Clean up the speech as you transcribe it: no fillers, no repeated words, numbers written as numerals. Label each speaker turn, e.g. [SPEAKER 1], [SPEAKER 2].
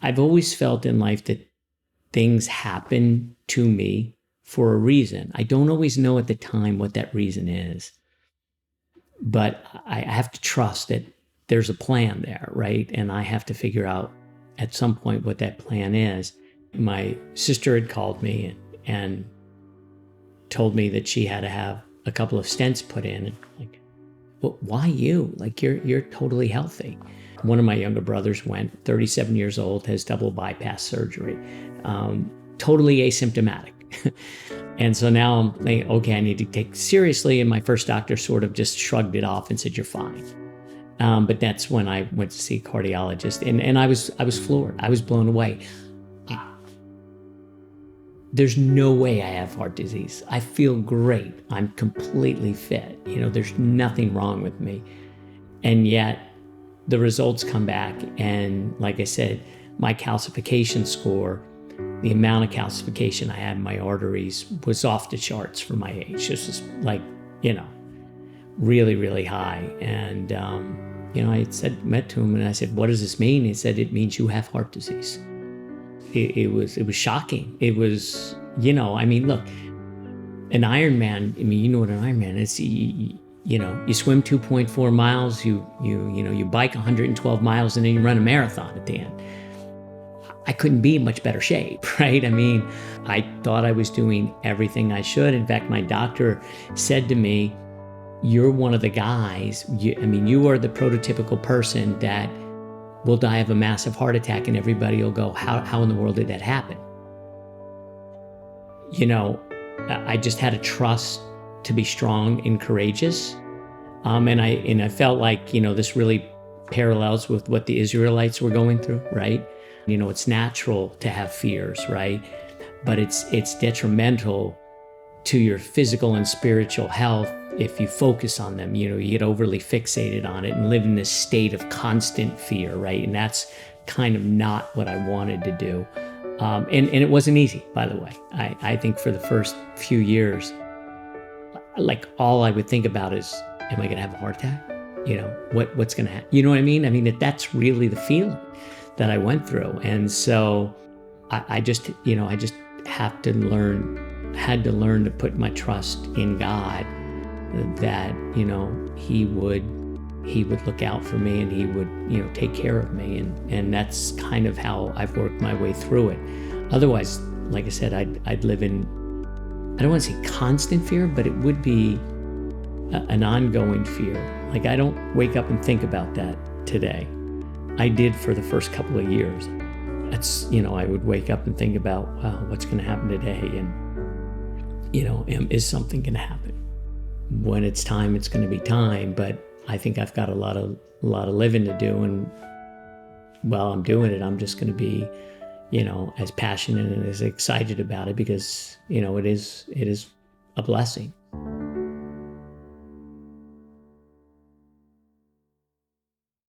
[SPEAKER 1] I've always felt in life that things happen to me for a reason. I don't always know at the time what that reason is, but I have to trust that there's a plan there, right? And I have to figure out at some point what that plan is. My sister had called me and told me that she had to have a couple of stents put in. And like, well, why you? Like, you're totally healthy. One of my younger brothers went, 37 years old, has double bypass surgery, totally asymptomatic. And so now I'm like, okay, I need to take it seriously. And my first doctor sort of just shrugged it off and said, you're fine. But that's when I went to see a cardiologist, and I was floored. I was blown away. There's no way I have heart disease. I feel great. I'm completely fit. There's nothing wrong with me. And yet the results come back, and like I said, my calcification score, the amount of calcification I had in my arteries was off the charts for my age. This was like, really, really high. And, I met to him and I said, what does this mean? He said, it means you have heart disease. It was shocking. It was, look, an Ironman, you know what an Ironman is. You swim 2.4 miles, you bike 112 miles, and then you run a marathon at the end. I couldn't be in much better shape, right? I thought I was doing everything I should. In fact, my doctor said to me, you're one of the guys, you are the prototypical person that will die of a massive heart attack, and everybody will go, how in the world did that happen? I just had a trust to be strong and courageous. And I felt like, this really parallels with what the Israelites were going through, right? It's natural to have fears, right? But it's detrimental to your physical and spiritual health if you focus on them. You get overly fixated on it and live in this state of constant fear, right? And that's kind of not what I wanted to do. And it wasn't easy, by the way. I think for the first few years, like all I would think about is, am I going to have a heart attack? What's going to happen? You know what I mean? That's really the feeling that I went through. And so I just had to learn to put my trust in God, that, he would look out for me, and he would, take care of me. And that's kind of how I've worked my way through it. Otherwise, like I said, I'd live in, I don't want to say constant fear, but it would be an ongoing fear. Like, I don't wake up and think about that today. I did for the first couple of years. That's, I would wake up and think about, wow, what's going to happen today? And, is something going to happen? When it's time, it's going to be time. But I think I've got a lot of living to do. And while I'm doing it, I'm just going to be, as passionate and as excited about it, because, it is a blessing.